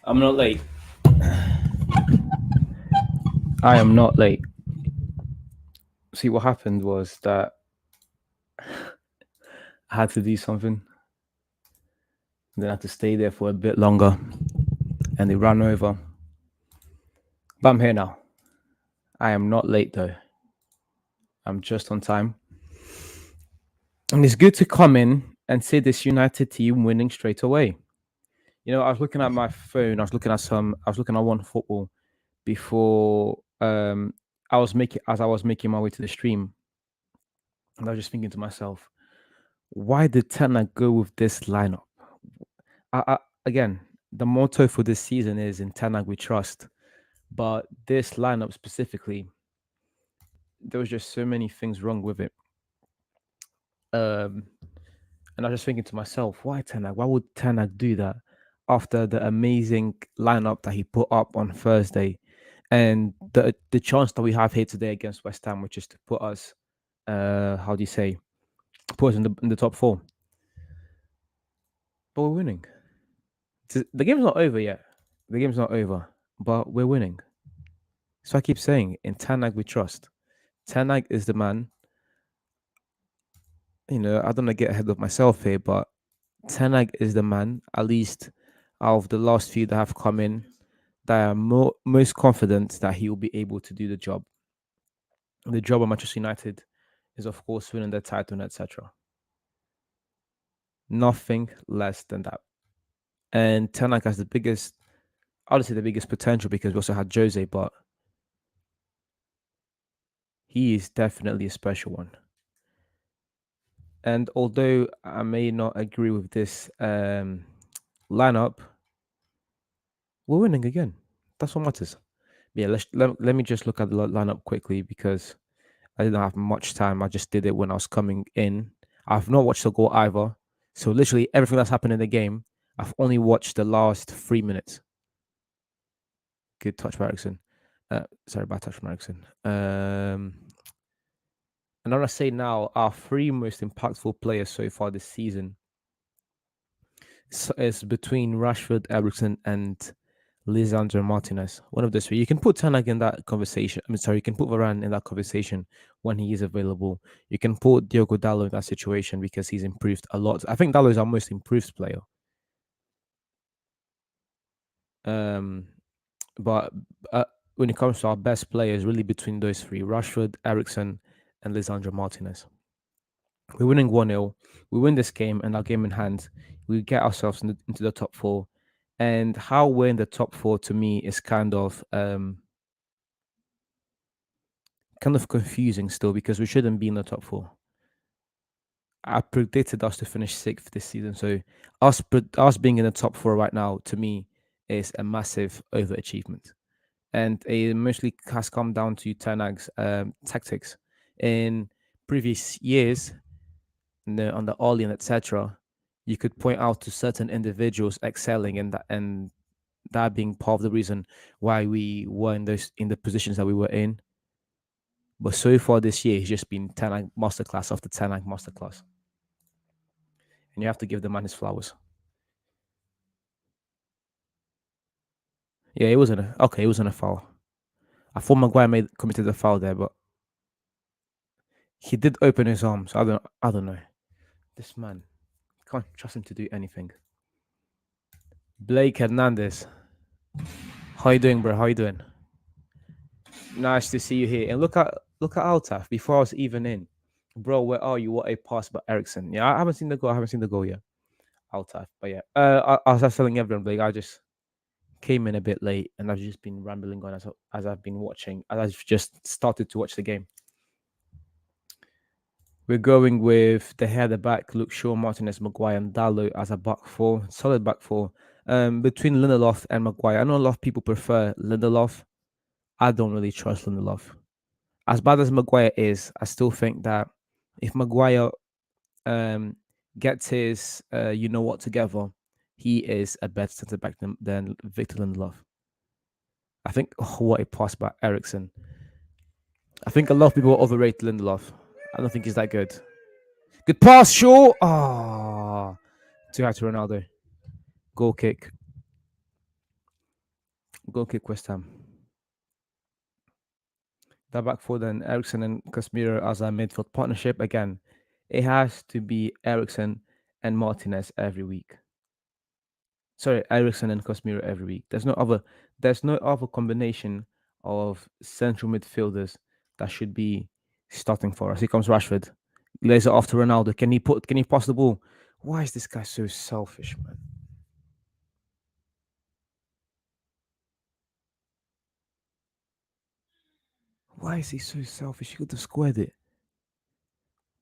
I'm not late. I am not late. See, what happened was that I had to do something. Then I had to stay there for a bit longer. And they ran over. But I'm here now. I am not late though. I'm just on time. And it's good to come in and see this United team winning straight away. You know, I was looking at my phone, I was looking at one football before I was making my way to the stream. And I was just thinking to myself, why did Tenna go with this lineup? Again, the motto for this season is "In Ten Hag we trust," but this lineup specifically, there was just so many things wrong with it. And I was just thinking to myself, why Ten Hag? Why would Ten Hag do that after the amazing lineup that he put up on Thursday, and the chance that we have here today against West Ham, which is to put us, how do you say, put us in the top four? But we're winning. The game's not over yet. The game's not over, but we're winning. So I keep saying, in Ten Hag we trust. Ten Hag is the man. You know, I don't want to get ahead of myself here, but Ten Hag is the man, at least out of the last few that have come in, that I am most confident that he will be able to do the job. The job of Manchester United is, of course, winning the title, etc. Nothing less than that. And Ten Hag has the biggest, obviously the biggest potential because we also had Jose, but he is definitely a special one. And although I may not agree with this lineup, we're winning again. That's what matters. Yeah, let me just look at the lineup quickly because I didn't have much time. I just did it when I was coming in. I've not watched the goal either. So literally everything that's happened in the game, I've only watched the last 3 minutes. Good touch from Ericsson. Sorry, bad touch from Ericsson. And I'm going to say now, our three most impactful players so far this season. So it's between Rashford, Eriksen, and Lisandro Martinez. One of the three. You can put Tanak in that conversation. I mean, sorry, you can put Varane in that conversation when he is available. You can put Diogo Dallo in that situation because he's improved a lot. I think Dallo is our most improved player. Um, but when it comes to our best players, really between those three: Rashford, Eriksen, and Lisandro Martinez. We're winning 1-0. We win this game and our game in hand. We get ourselves into the top four. And how we're in the top four to me is kind of confusing still because we shouldn't be in the top four. I predicted us to finish sixth this season. So us being in the top four right now to me is a massive overachievement. And it mostly has come down to Ten Hag's tactics. In previous years, on the Orlean, etc., you could point out to certain individuals excelling and that being part of the reason why we were in the positions that we were in. But so far this year, he's just been Tanag masterclass after Tanag masterclass, and you have to give the man his flowers. Yeah, it wasn't okay. It wasn't a foul. I thought Maguire committed a foul there, but he did open his arms. I don't know. This man, can't trust him to do anything. Blake Hernandez, how you doing, bro? How you doing? Nice to see you here. And look at Altaf before I was even in. Bro, where are you? What a pass by Ericsson. Yeah, I haven't seen the goal. I haven't seen the goal yet. Altaf. But yeah. I was telling everyone, Blake, I just came in a bit late and I've just been rambling on as I've been watching, as I've just started to watch the game. We're going with the head, the back, Luke Shaw, Martinez, Maguire, and Dallo as a back four. Solid back four. Between Lindelof and Maguire. I know a lot of people prefer Lindelof. I don't really trust Lindelof. As bad as Maguire is, I still think that if Maguire um, gets his you know what together, he is a better centre back than Victor Lindelof. I think what a pass by Ericsson. I think a lot of people overrate Lindelof. I don't think he's that good. Good pass, Shaw. Ah, too high to Ronaldo. Goal kick. Goal kick West Ham. That back four then Ericsson and Casemiro as a midfield partnership. Again, it has to be Ericsson and Martinez every week. Sorry, Ericsson and Casemiro every week. There's no other combination of central midfielders that should be starting for us. Here comes Rashford. Lays it off to Ronaldo. Can he pass the ball? Why is this guy so selfish, man? Why is he so selfish? He could have squared it.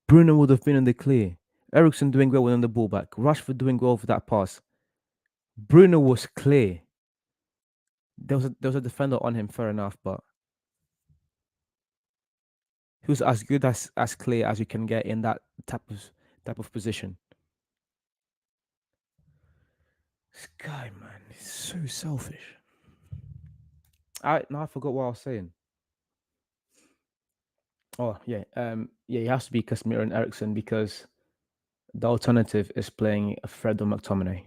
Bruno would have been in the clear. Ericsson doing well winning the ball back. Rashford doing well for that pass. Bruno was clear. There was a defender on him, fair enough, but he was as good as clear as you can get in that type of position. This guy, man, he's so selfish. I forgot what I was saying. Oh yeah, yeah, it has to be Casemiro and Ericsson because the alternative is playing Fred or McTominay.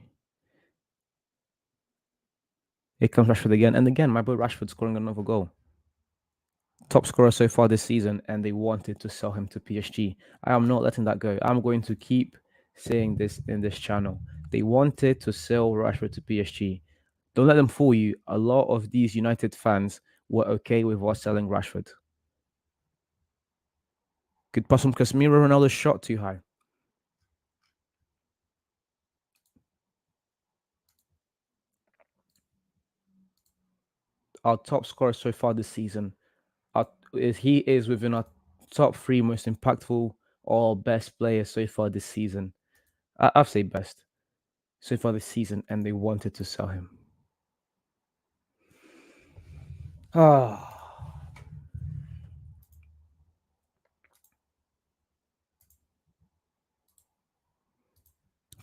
Here comes Rashford again, and again, my boy Rashford scoring another goal. Top scorer so far this season, and they wanted to sell him to PSG. I am not letting that go. I'm going to keep saying this in this channel. They wanted to sell Rashford to PSG. Don't let them fool you. A lot of these United fans were okay with us selling Rashford. Good pass from Casemiro. Ronaldo's shot too high. Our top scorer so far this season. He is within our top three most impactful or best players so far this season. I'll say best so far this season, and they wanted to sell him. Ah,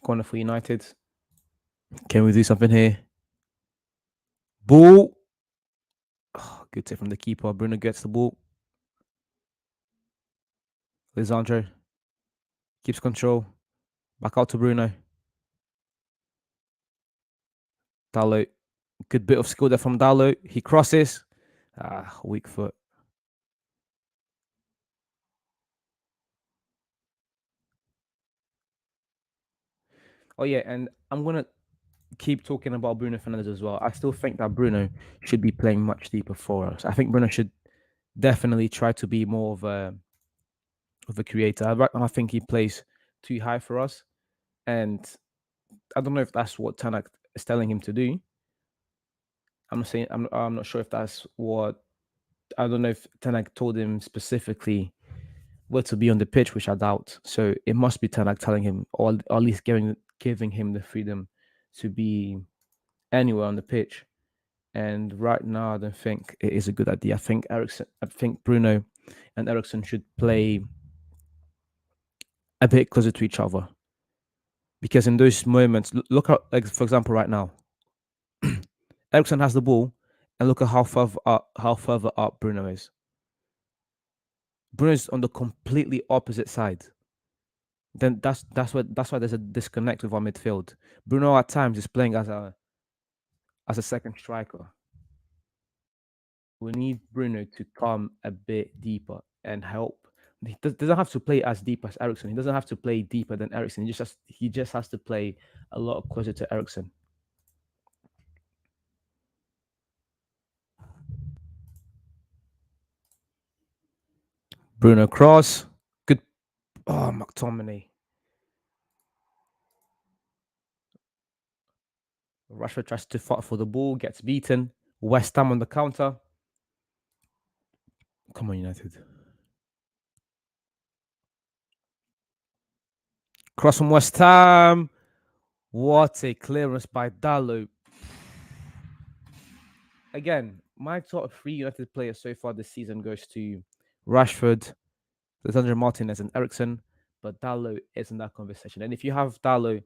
corner for United. Can we do something here? Ball. Oh, good tip from the keeper. Bruno gets the ball. Lisandro keeps control. Back out to Bruno. Dalot, good bit of skill there from Dalot. He crosses. Weak foot. Oh yeah, and I'm gonna keep talking about Bruno Fernandes as well. I still think that Bruno should be playing much deeper for us. I think Bruno should definitely try to be more of a creator. Right now, I think he plays too high for us, and I don't know if that's what Tanak is telling him to do. I'm not saying I'm not sure if that's what I don't know if Tanak told him specifically where to be on the pitch, which I doubt. So it must be Tanak telling him, or at least giving him the freedom to be anywhere on the pitch. And right now, I don't think it is a good idea. I think Bruno and Ericsson should play a bit closer to each other because in those moments, look at like for example, right now, Ericsson has the ball, and look at how further up Bruno is. Bruno's on the completely opposite side. Then that's why there's a disconnect with our midfield. Bruno at times is playing as a second striker. We need Bruno to come a bit deeper and help. He doesn't have to play as deep as Ericsson. He doesn't have to play deeper than Ericsson. He just has to play a lot closer to Ericsson. Bruno Cross, good. Oh, McTominay. Rashford tries to fight for the ball, gets beaten. West Ham on the counter. Come on, United. Cross from West Ham. What a clearance by Dalot. Again, my top three United players so far this season goes to Rashford, Lisandro Martinez, and Ericsson. But Dalot is in that conversation. And if you have Dalot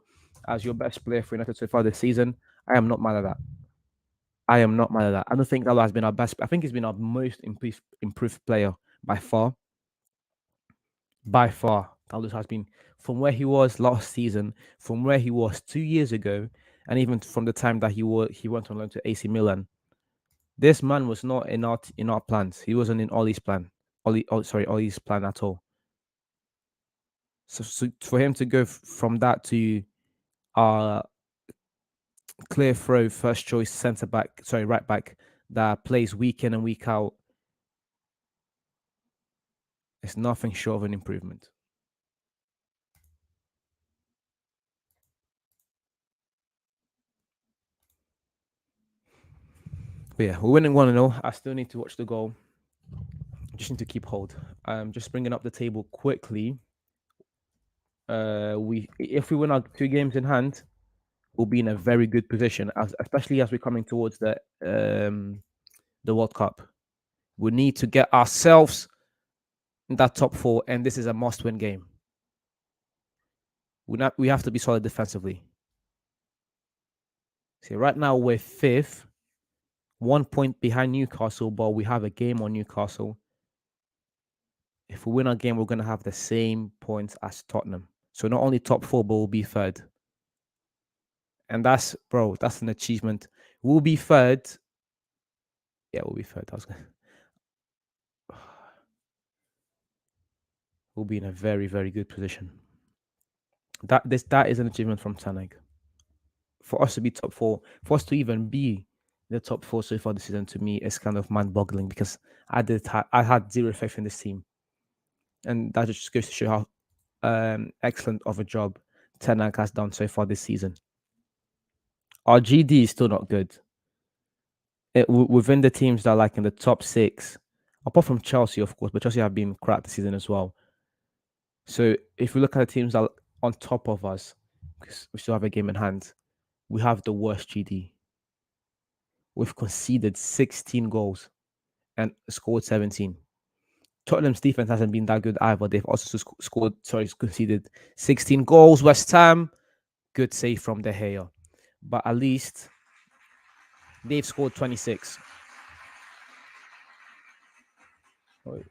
as your best player for United so far this season, I am not mad at that. I am not mad at that. I don't think Dalot has been our best. I think he's been our most improved player by far. By far, Dalot has been from where he was last season, from where he was 2 years ago, and even from the time that he went on loan to AC Milan. This man was not in our plans. He wasn't in Ollie's plan. Ollie's plan at all. So for him to go from that to our clear throw first choice centre back, sorry, right back that plays week in and week out, it's nothing short of an improvement. But yeah, we're winning 1-0. I still need to watch the goal. Just need to keep hold. Just bringing up the table quickly. We if we win our 2 games in hand, we'll be in a very good position, especially as we're coming towards the World Cup. We need to get ourselves in that top four, and this is a must-win game. We have to be solid defensively. See, right now we're fifth, 1 point behind Newcastle, but we have a game on Newcastle. If we win our game, we're going to have the same points as Tottenham. So not only top four, but we'll be third. And that's an achievement. We'll be third. Yeah, we'll be third. We'll be in a very, very good position. That is an achievement from Tanag. For us to be top four, for us to even be the top four so far this season, to me, is kind of mind-boggling because I had zero faith in this team, and that just goes to show how excellent of a job Tanag has done so far this season. Our GD is still not good. Within the teams that are like in the top six, apart from Chelsea, of course, but Chelsea have been crap this season as well. So if we look at the teams that are on top of us, because we still have a game in hand, we have the worst GD. We've conceded 16 goals and scored 17. Tottenham's defense hasn't been that good either. They've also conceded 16 goals. West Ham, good save from De Gea. But at least they've scored 26. We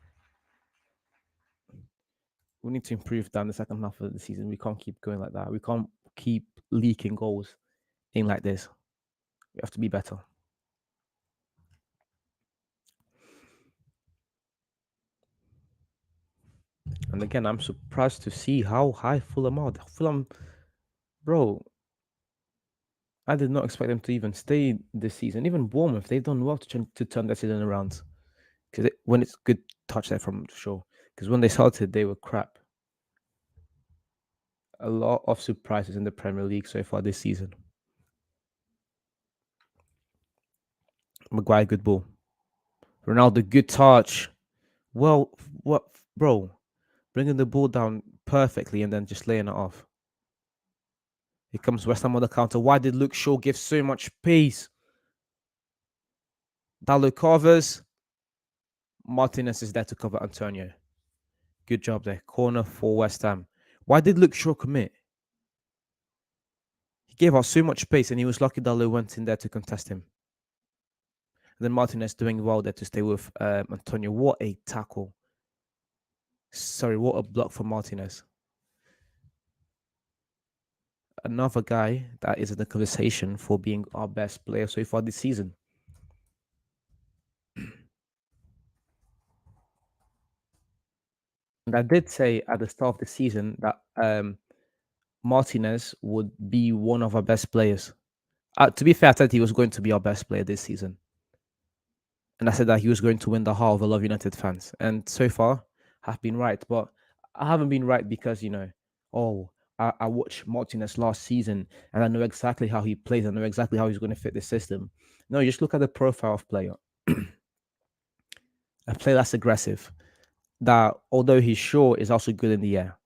need to improve down the second half of the season. We can't keep going like that. We can't keep leaking goals in like this. We have to be better. And again, I'm surprised to see how high Fulham are. Fulham, bro, I did not expect them to even stay this season. Even Bournemouth, they've done well to turn their season around. Because when it's good touch there from Shaw. Because when they started, they were crap. A lot of surprises in the Premier League so far this season. Maguire, good ball. Ronaldo, good touch. Well, what, bro? Bringing the ball down perfectly and then just laying it off. Here comes West Ham on the counter. Why did Luke Shaw give so much pace? Dallo covers. Martinez is there to cover Antonio. Good job there. Corner for West Ham. Why did Luke Shaw commit? He gave us so much pace and he was lucky Dallo went in there to contest him. And then Martinez doing well there to stay with Antonio. What a tackle. Sorry, what a block for Martinez. Another guy that is in the conversation for being our best player so far this season. And I did say at the start of the season that Martinez would be one of our best players. To be fair, I said he was going to be our best player this season. And I said that he was going to win the heart of a lot of United fans. And so far, I've been right. But I haven't been right because, I watched Martinez last season and I know exactly how he plays. I know exactly how he's going to fit the system. No, you just look at the profile of player. A player that's aggressive, that although he's short, is also good in the air.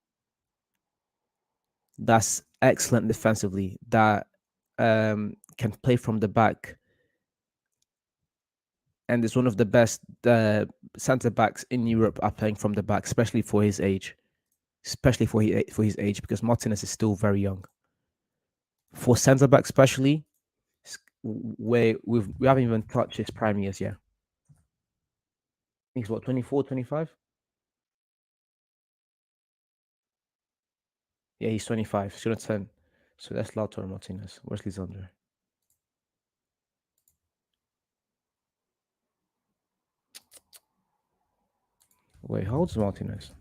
That's excellent defensively, that can play from the back, and is one of the best centre backs in Europe are playing from the back, especially for his age. Especially for his age, because Martinez is still very young. For centre back, especially, where we haven't even touched his prime years yet. I think he's what, 24, 25? Yeah, he's 25. He's gonna turn. So that's Lautaro Martinez. Where's Lisandro? Wait, how old's Martinez?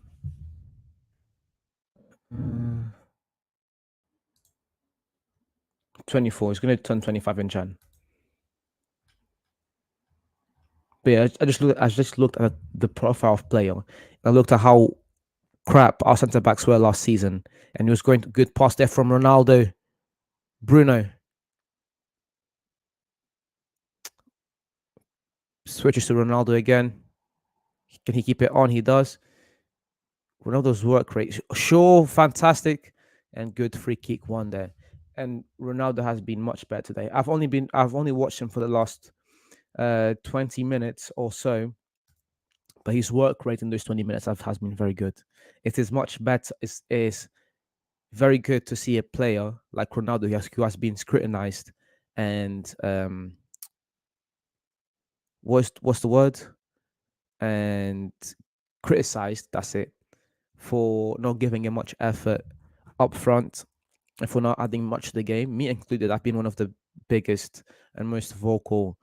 24. He's gonna turn 25 in Jan. But yeah, I just looked at the profile of player. I looked at how crap our centre backs were last season, and he was going to good pass there from Ronaldo. Bruno switches to Ronaldo again. Can he keep it on? He does. Ronaldo's work rate, sure, fantastic, and good free kick one there. And Ronaldo has been much better today. I've only watched him for the last 20 minutes or so, but his work rate in those 20 minutes has been very good. It is much better. Is very good to see a player like Ronaldo who has been scrutinized and what's the word, and criticized. That's it, for not giving him much effort up front and for not adding much to the game. Me included, I've been one of the biggest and most vocal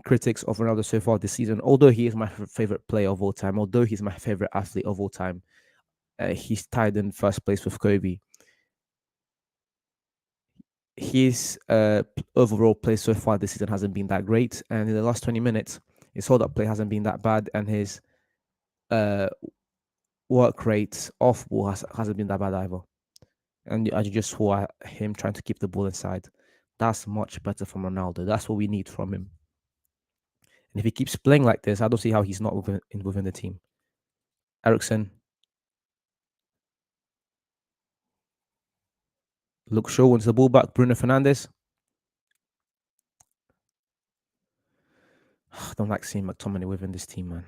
critics of Ronaldo so far this season. Although he is my favorite player of all time, although he's my favorite athlete of all time, he's tied in first place with Kobe. His overall play so far this season hasn't been that great, and in the last 20 minutes, his hold-up play hasn't been that bad, and his work rate off ball hasn't been that bad either. And as you just saw him trying to keep the ball inside, that's much better from Ronaldo. That's what we need from him. And if he keeps playing like this, I don't see how he's not within the team. Ericsson, Luke Shaw wins the ball back. Bruno Fernandes. I don't like seeing McTominay within this team, man.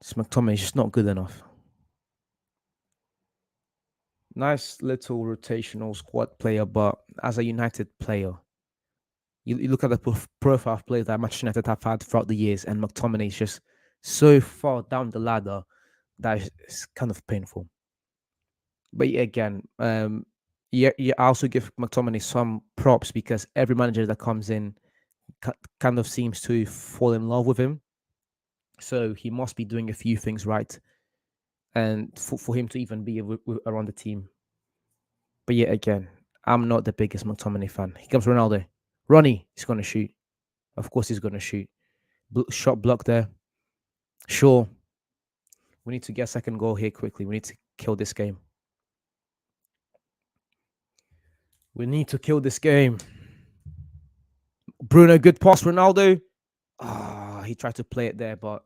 This McTominay is just not good enough. Nice little rotational squad player, but as a United player, you look at the profile of players that Manchester United have had throughout the years, and McTominay is just so far down the ladder that is kind of painful. But yeah, again, Yeah, yeah. I also give McTominay some props because every manager that comes in kind of seems to fall in love with him. So he must be doing a few things right, and for him to even be around the team. But yet again, I'm not the biggest McTominay fan. Here comes Ronaldo. Ronnie, he's gonna shoot. Of course, he's gonna shoot. Shot block there. Sure, we need to get a second goal here quickly. We need to kill this game. We need to kill this game. Bruno, good pass, Ronaldo. He tried to play it there, but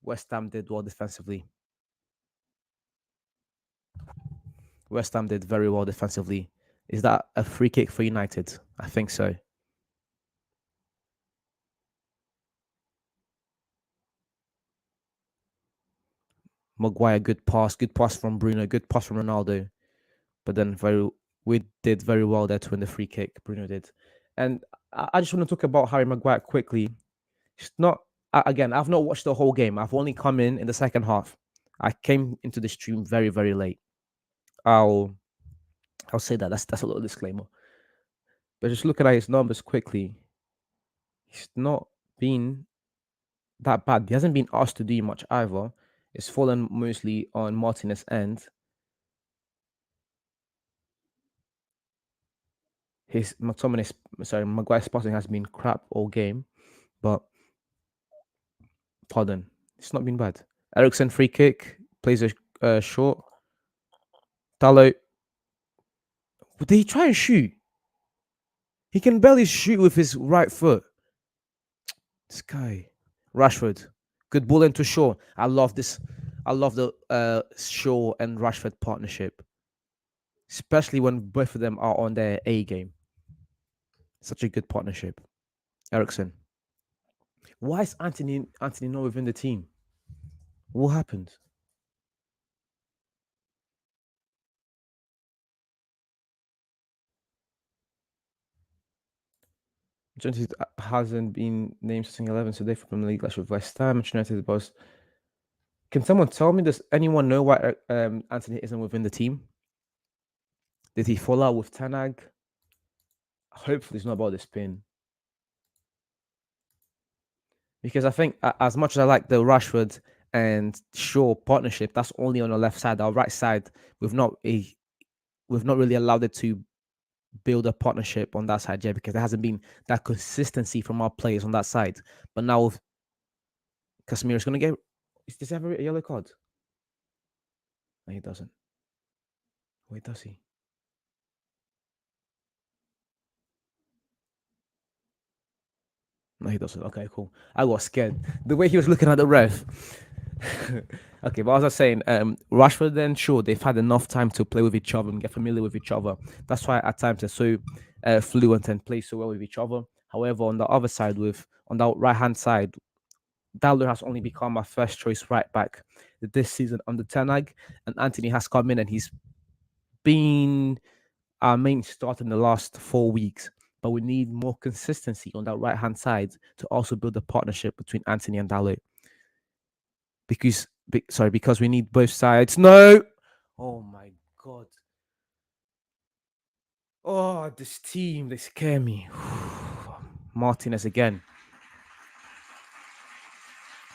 West Ham did well defensively. West Ham did very well defensively. Is that a free kick for United? I think so. Maguire, good pass from Bruno, good pass from Ronaldo. But then we did very well there to win the free kick. Bruno did, and I just want to talk about Harry Maguire quickly. It's not again. I've not watched the whole game. I've only come in the second half. I came into the stream very late. I'll say that. That's a little disclaimer. But just looking at his numbers quickly, he's not been that bad. He hasn't been asked to do much either. It's fallen mostly on Martinez's end. His Maguire's passing has been crap all game, but pardon, it's not been bad. Ericsson free kick plays a short. Dalot, did he try and shoot? He can barely shoot with his right foot. This guy, Rashford, good ball into Shaw. I love this. I love the Shaw and Rashford partnership, especially when both of them are on their A game. Such a good partnership. Ericsson. Why is Anthony not within the team? What happened? Jones hasn't been named starting 11 today for Premier League clash with West Ham. Manchester United boss. Can someone tell me? Does anyone know why Anthony isn't within the team? Did he fall out with Tanag? Hopefully, it's not about the spin. Because I think, as much as I like the Rashford and Shaw partnership, that's only on the left side. Our right side, we've not really allowed it to build a partnership on that side yet because there hasn't been that consistency from our players on that side. But now Casemiro's going to get. Does he have a yellow card? No, he doesn't. Wait, does he? No, he doesn't. Okay, cool. I was scared. The way he was looking at the ref. Okay, but as I was saying, Rashford and Shaw, they've had enough time to play with each other and get familiar with each other. That's why at times they're so fluent and play so well with each other. However, on the other side, on the right hand side, Dowler has only become our first choice right back this season under Tanag, and Anthony has come in and he's been our main starter in the last 4 weeks. But we need more consistency on that right hand side to also build a partnership between Anthony and Dowler. Because we need both sides. No. Oh my god. Oh, this team, they scare me. Martinez again.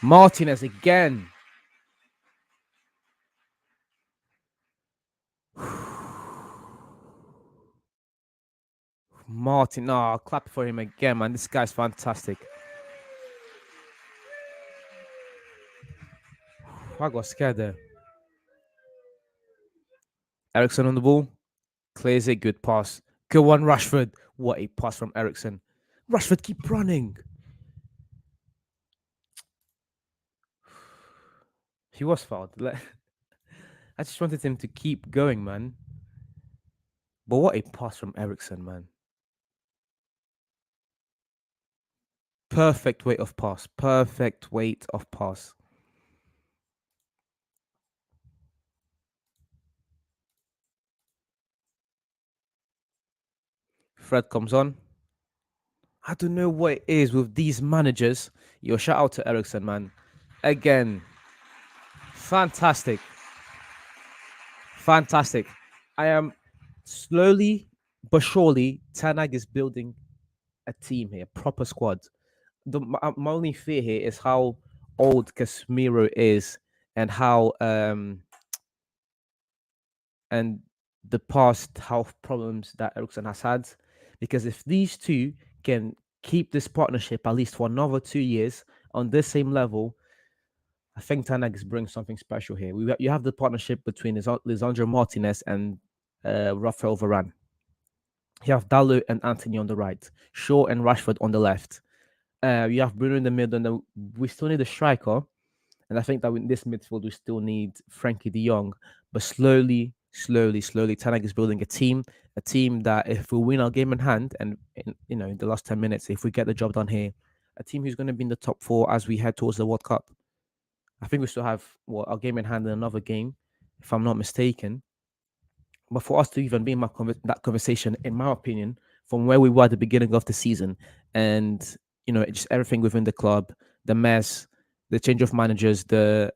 Martinez again. Martin, no, clap for him again, man. This guy's fantastic. I got scared there. Ericsson on the ball. Clears it. Good pass. Good one, Rashford. What a pass from Ericsson. Rashford, keep running. He was fouled. I just wanted him to keep going, man. But what a pass from Ericsson, man. Perfect weight of pass. Perfect weight of pass. Fred comes on. I don't know what it is with these managers. Yo, shout out to Ericsson, man. Again. Fantastic. Fantastic. I am Slowly but surely, Tanag is building a team here, proper squad. My only fear here is how old Casemiro is and how and the past health problems that Ericsson has had. Because if these two can keep this partnership at least for another 2 years on this same level, I think Tanag is bringing something special here. You have the partnership between Lisandro Martinez and Rafael Varane. You have Dalot and Anthony on the right, Shaw and Rashford on the left. You have Bruno in the middle, and we still need a striker. And I think that in this midfield, we still need Frankie de Jong. But slowly, Tanak is building a team that if we win our game in hand, and in the last 10 minutes, if we get the job done here, a team who's going to be in the top four as we head towards the World Cup. I think we still have our game in hand in another game, if I'm not mistaken. But for us to even be in that conversation, in my opinion, from where we were at the beginning of the season, and just everything within the club, the mess, the change of managers, the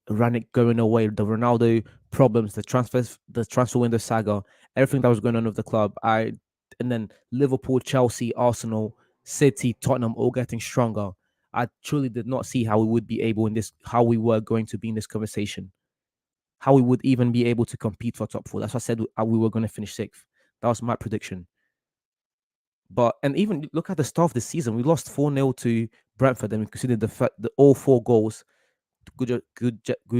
Ranić going away, the Ronaldo problems, the transfer window saga, everything that was going on with the club. And then Liverpool, Chelsea, Arsenal, City, Tottenham, all getting stronger. I truly did not see how we would be able how we were going to be in this conversation, how we would even be able to compete for top four. That's why I said we were going to finish sixth. That was my prediction. And even look at the start of the season, we lost 4-0 to Brentford, and we conceded all 4 goals. Good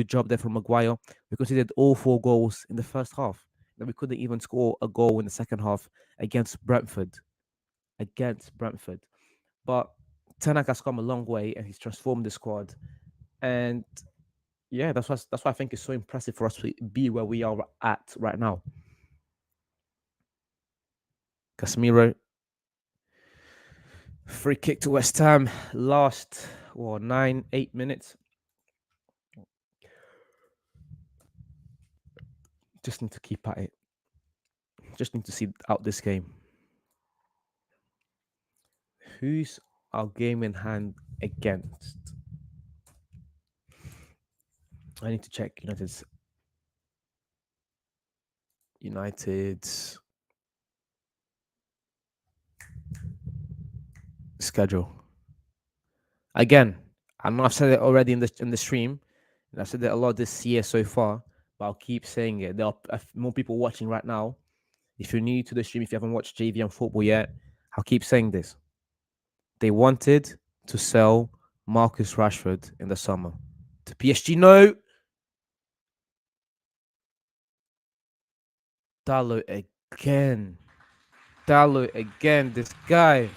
job there from Maguire. We conceded all 4 goals in the first half. And we couldn't even score a goal in the second half against Brentford. But Tanak has come a long way, and he's transformed the squad. And yeah, that's why I think it's so impressive for us to be where we are at right now. Casemiro, free kick to West Ham, last 8 minutes. Just need to keep at it. Just need to see out this game. Who's our game in hand against? I need to check United's schedule. Again, I know I've said it already in the stream, and I've said it a lot this year so far, but I'll keep saying it. There are more people watching right now. If you're new to the stream, if you haven't watched JVM football yet, I'll keep saying this. They wanted to sell Marcus Rashford in the summer to PSG. No. Dalot again. This guy.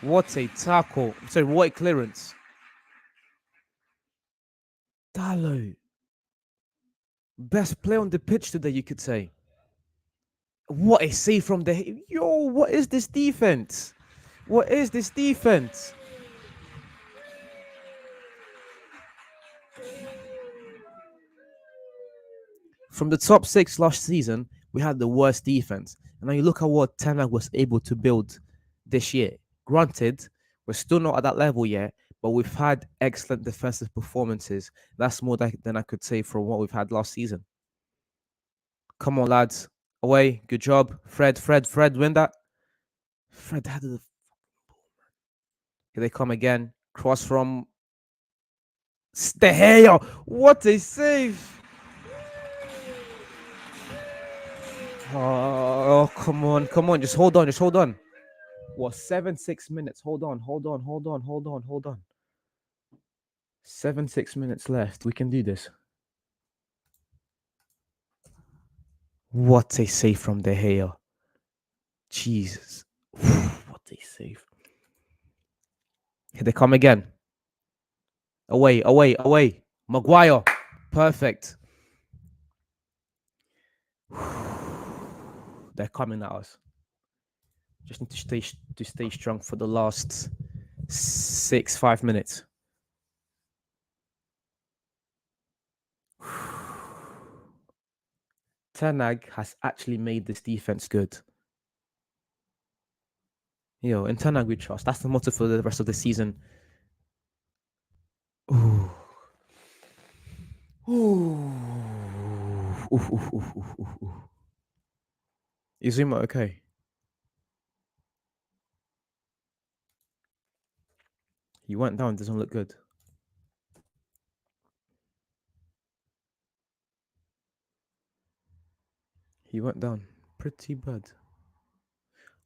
What a tackle. Sorry, what a clearance. Dalot. Best player on the pitch today, you could say. What a save from the... Yo, what is this defense? What is this defense? From the top 6 last season, we had the worst defense. And now you look at what Tanag was able to build this year. Granted, we're still not at that level yet, but we've had excellent defensive performances. That's more than I could say from what we've had last season. Come on, lads. Away. Good job. Fred, win that. Fred had the... Here they come again. Cross from De Gea. What a save. Oh, come on. Just hold on. What, 6 minutes? Hold on. 6 minutes left. We can do this. What a save from De Gea. Jesus. What a save. Here they come again. Away. Maguire. Perfect. They're coming at us. Just need to stay strong for the last 5 minutes. Tanag has actually made this defense good. In Tanag we trust. That's the motto for the rest of the season. Ooh. Is Zuma okay? He went down. Doesn't look good. He went down. Pretty bad.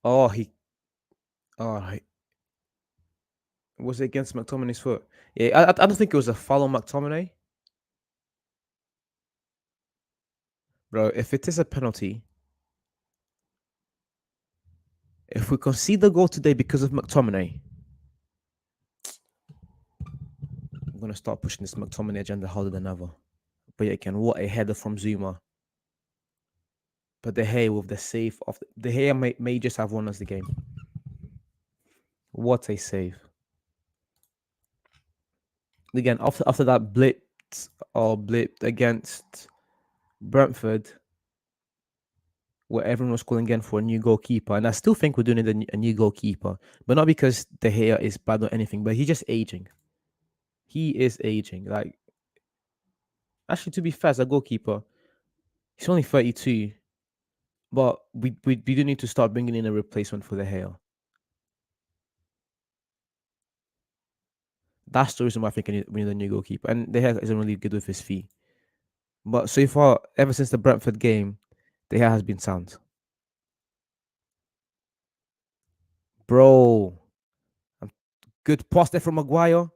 Oh, he was it against McTominay's foot? Yeah, I don't think it was a foul on McTominay, bro. If it is a penalty, if we concede the goal today because of McTominay, I'm gonna start pushing this McTominay agenda harder than ever. But yeah, again, what a header from Zuma. But De Gea with the save of De Gea may just have won us the game. What a save! Again, after that blipped against Brentford, where everyone was calling again for a new goalkeeper, and I still think we're doing a new goalkeeper, but not because De Gea is bad or anything, but he's just aging. He is aging. Like, actually, to be fair, as a goalkeeper, he's only 32, but we do need to start bringing in a replacement for De Gea. That's the reason why I think we need a new goalkeeper, and De Gea isn't really good with his feet. But so far, ever since the Brentford game, De Gea has been sound. Bro, good pass there from Maguire.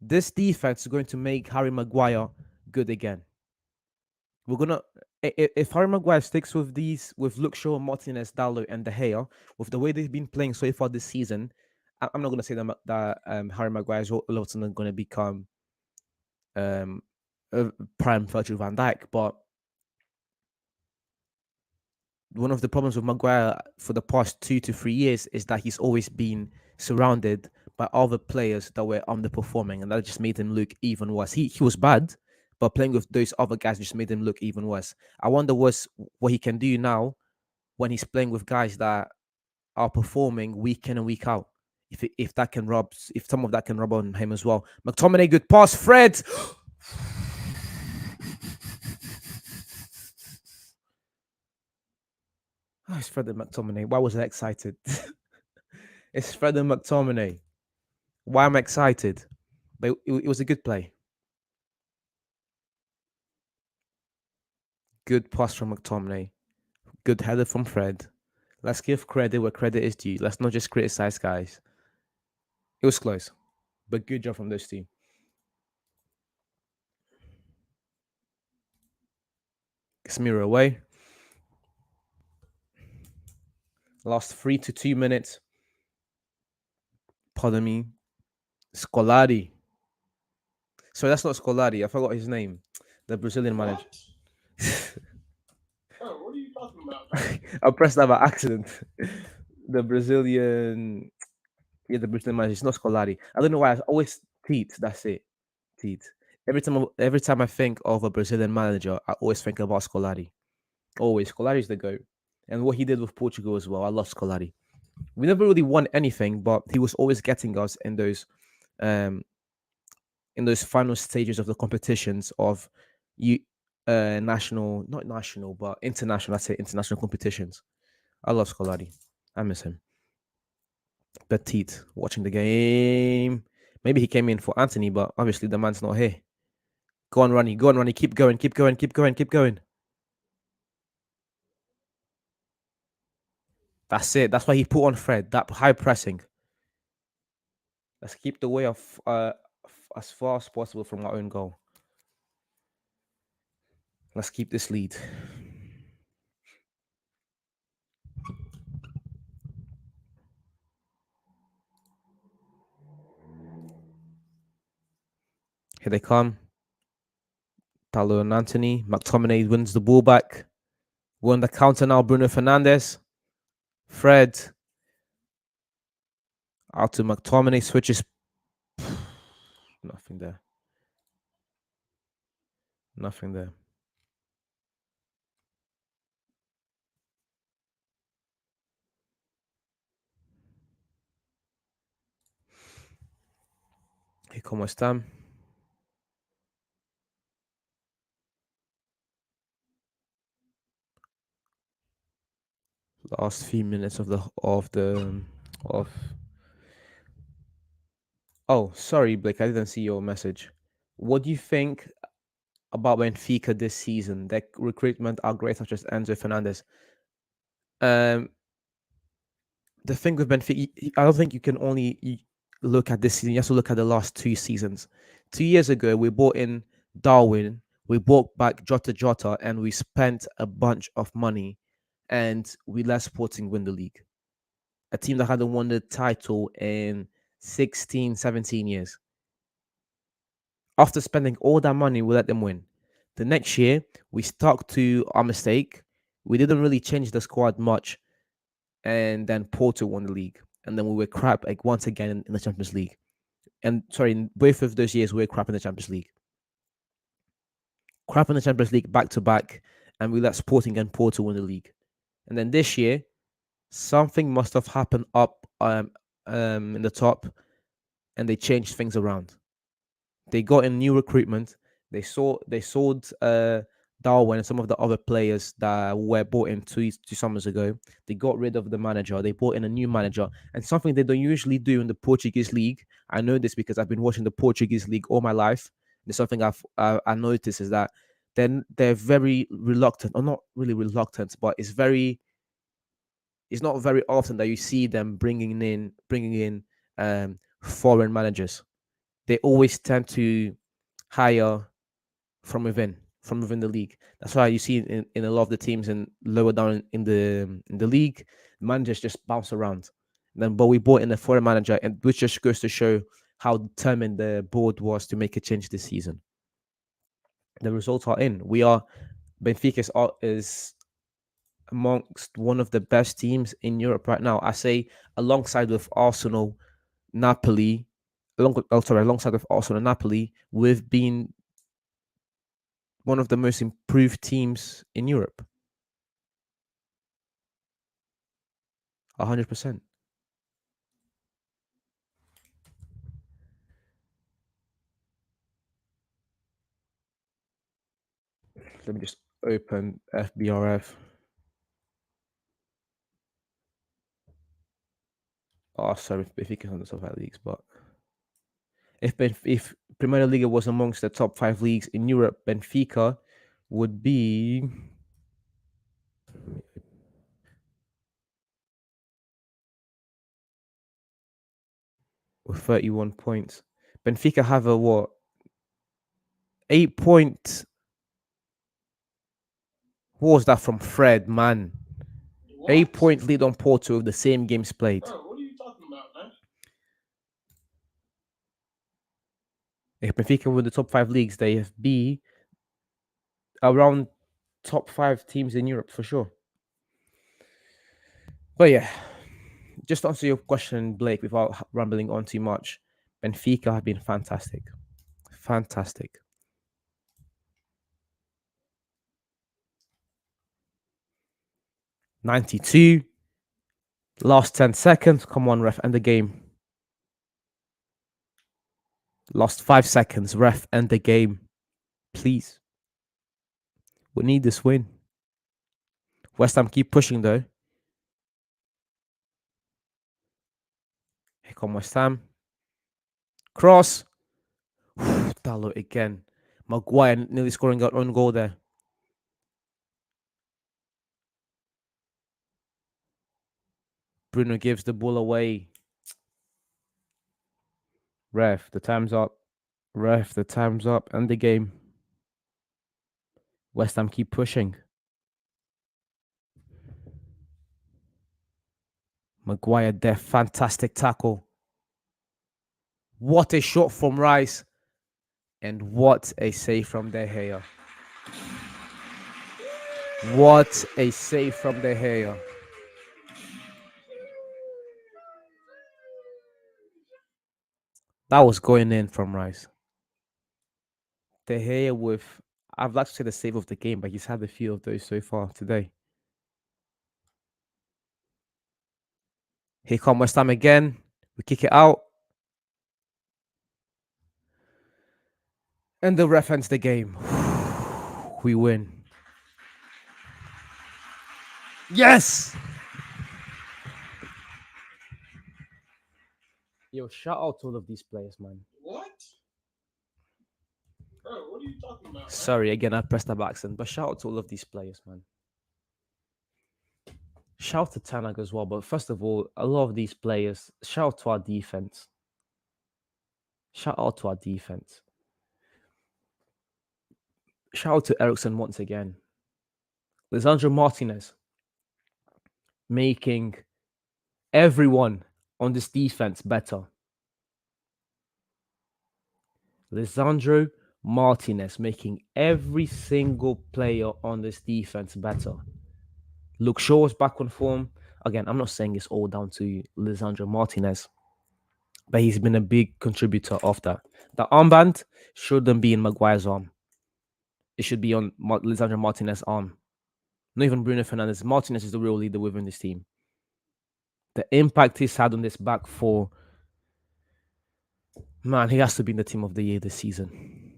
This defense is going to make Harry Maguire good again. We're gonna if Harry Maguire sticks with these with Luke Shaw, Martinez, Dallo, and De Gea, with the way they've been playing so far this season, I'm not gonna say that Harry Maguire is all of a sudden going to become um, prime Virgil van Dijk, but one of the problems with Maguire for the past 2 to 3 years is that he's always been surrounded by other players that were underperforming, and that just made him look even worse. He was bad, but playing with those other guys just made him look even worse. I wonder what he can do now when he's playing with guys that are performing week in and week out. If some of that can rub on him as well. McTominay, good pass, Fred. Oh, it's Fred and McTominay. Why was I excited? It's Fred and McTominay. Why am I excited? But it was a good play. Good pass from McTominay. Good header from Fred. Let's give credit where credit is due. Let's not just criticize guys. It was close, but good job from those two. Casemiro away. Last 3 to 2 minutes. Pardon me. Scolari. So that's not Scolari. I forgot his name. The Brazilian manager. Oh, what are you talking about? I pressed that by accident. The Brazilian, yeah, the Brazilian manager. It's not Scolari. I don't know why. I always Teat. That's it. Teat. Every time I think of a Brazilian manager, I always think about Scolari. Always, Scolari is the goat, and what he did with Portugal as well. I love Scolari. We never really won anything, but he was always getting us um, in those final stages of the competitions of you national, not national, but international. Let's say international competitions. I love Scolari. I miss him. Petit watching the game. Maybe he came in for Anthony, but obviously the man's not here. Go on, Ronnie. Go on, Ronnie. Keep going. Keep going. Keep going. Keep going. That's it. That's why he put on Fred. That high pressing. Let's keep the way off as far as possible from our own goal. Let's keep this lead. Here they come. Talo and Anthony. McTominay wins the ball back. We're on the counter now. Bruno Fernandes. Fred. Out to McTominay. Switches. Nothing there. Nothing there. Here come West Ham. last few minutes of. Oh, sorry, Blake. I didn't see your message. What do you think about Benfica this season? Their recruitment are great, such as Enzo Fernandez. Um, the thing with Benfica, I don't think you can only look at this season. You have to look at the last 2 seasons. 2 years ago, we bought in Darwin, we bought back Jota Jota, and we spent a bunch of money, and we let Sporting win the league. A team that hadn't won the title in 16, 17 years. After spending all that money, we let them win. The next year, we stuck to our mistake. We didn't really change the squad much, and then Porto won the league, and then we were crap like once again in the Champions League. And sorry, in both of those years we were crap in the Champions League. Crap in the Champions League back to back, and we let Sporting and Porto win the league. And then this year, something must have happened up in the top, and they changed things around. They got in new recruitment. They sold Darwin and some of the other players that were bought in two summers ago. They got rid of the manager. They brought in a new manager, and something they don't usually do in the Portuguese league. I know this because I've been watching the Portuguese league all my life. There's something I noticed is that they're very reluctant, or not really reluctant, but it's not very often that you see them bringing in foreign managers. They always tend to hire from within the league. That's why you see in a lot of the teams and lower down in the league, managers just bounce around. But we brought in a foreign manager, and which just goes to show how determined the board was to make a change this season. The results are in. Benfica is amongst one of the best teams in Europe right now. I say alongside with Arsenal, Napoli, alongside with Arsenal and Napoli, we've been one of the most improved teams in Europe. 100%. Let me just open FBRF. Oh, sorry, if you can on the top 5 leagues, but if Premier League was amongst the top 5 leagues in Europe, Benfica would be with 31 points. Benfica have a what? 8 point. What was that from Fred, man? What? 8 point lead on Porto with the same games played. Bro, what are you talking about, man? If Benfica were the top 5 leagues, they have be around top 5 teams in Europe for sure. But yeah, just to answer your question, Blake, without rambling on too much, Benfica have been fantastic. Fantastic. '92. Last 10 seconds. Come on, ref, end the game. Last 5 seconds. Ref, end the game. Please. We need this win. West Ham keep pushing though. Here come West Ham. Cross. Dallo again. Maguire nearly scoring our own goal there. Bruno gives the ball away. Ref, the time's up. Ref, the time's up. End the game. West Ham keep pushing. Maguire there. Fantastic tackle. What a shot from Rice. And what a save from De Gea. What a save from De Gea. That was going in from Rice. De Gea with, I'd like to say the save of the game, but he's had a few of those so far today. Here come West Ham again. We kick it out. And the ref ends the game. We win. Yes! Yo, shout out to all of these players, man. What? Bro, what are you talking about, man? Sorry, again, I pressed the accent, but shout out to all of these players, man. Shout out to Tanag as well, but first of all, a lot of these players, shout out to our defense. Shout out to our defense. Shout out to Ericsson once again. Lisandro Martinez making everyone on this defense better. Lisandro Martinez making every single player on this defense better. Luke Shaw's back on form. Again, I'm not saying it's all down to Lisandro Martinez, but he's been a big contributor of that. The armband shouldn't be in Maguire's arm. It should be on Lisandro Martinez's arm. Not even Bruno Fernandes. Martinez is the real leader within this team. The impact he's had on this back four, man, he has to be in the team of the year this season.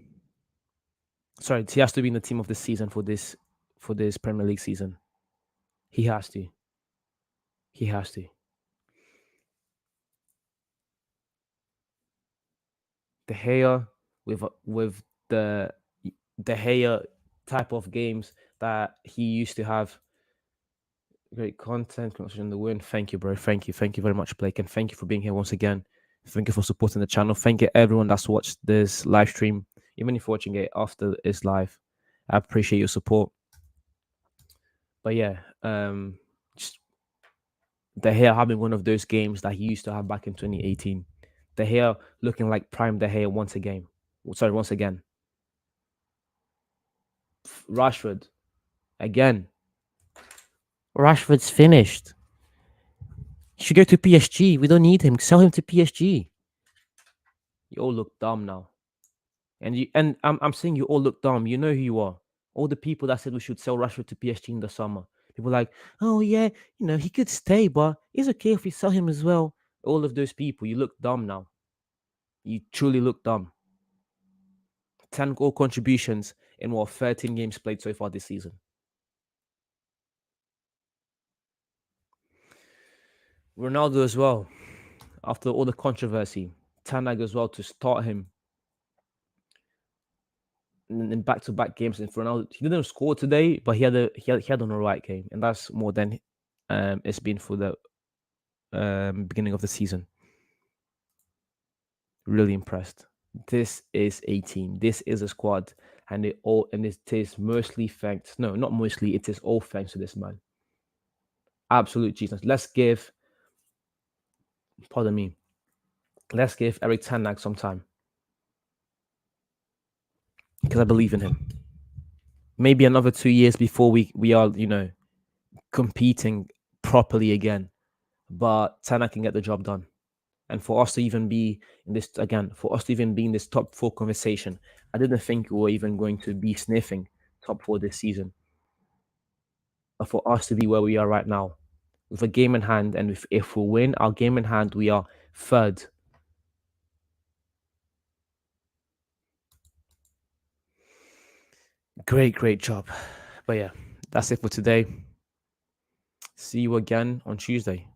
Sorry, he has to be in the team of the season for this Premier League season. He has to. He has to. De Gea with the De Gea type of games that he used to have. Great content, congratulations on the win. Thank you, bro. Thank you very much, Blake, and thank you for being here once again. Thank you for supporting the channel. Thank you everyone that's watched this live stream, even if you're watching it after it's live. I appreciate your support. But yeah, just De Gea having one of those games that he used to have back in 2018. De Gea looking like prime De Gea once again. Rashford, again. Rashford's finished. He should go to PSG. We don't need him. Sell him to PSG. You all look dumb now. And I'm saying you all look dumb. You know who you are. All the people that said we should sell Rashford to PSG in the summer. People like, oh yeah, he could stay, but it's okay if we sell him as well. All of those people, you look dumb now. You truly look dumb. 10 goal contributions in 13 games played so far this season. Ronaldo as well. After all the controversy, Tanag as well to start him in back-to-back games. And for Ronaldo, he didn't score today, but he had an alright game, and that's more than it's been for the beginning of the season. Really impressed. This is a team. This is a squad, and it is mostly thanks. No, not mostly. It is all thanks to this man. Absolute genius. Let's give Eric Ten Hag some time, because I believe in him. Maybe another 2 years before we are competing properly again, but Ten Hag can get the job done. And for us to even be in this top 4 conversation, I didn't think we were even going to be sniffing top 4 this season. But for us to be where we are right now, with a game in hand, and if we win our game in hand, we are third. Great job. But yeah, that's it for today. See you again on Tuesday.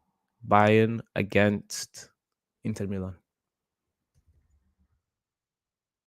Bayern against Inter Milan.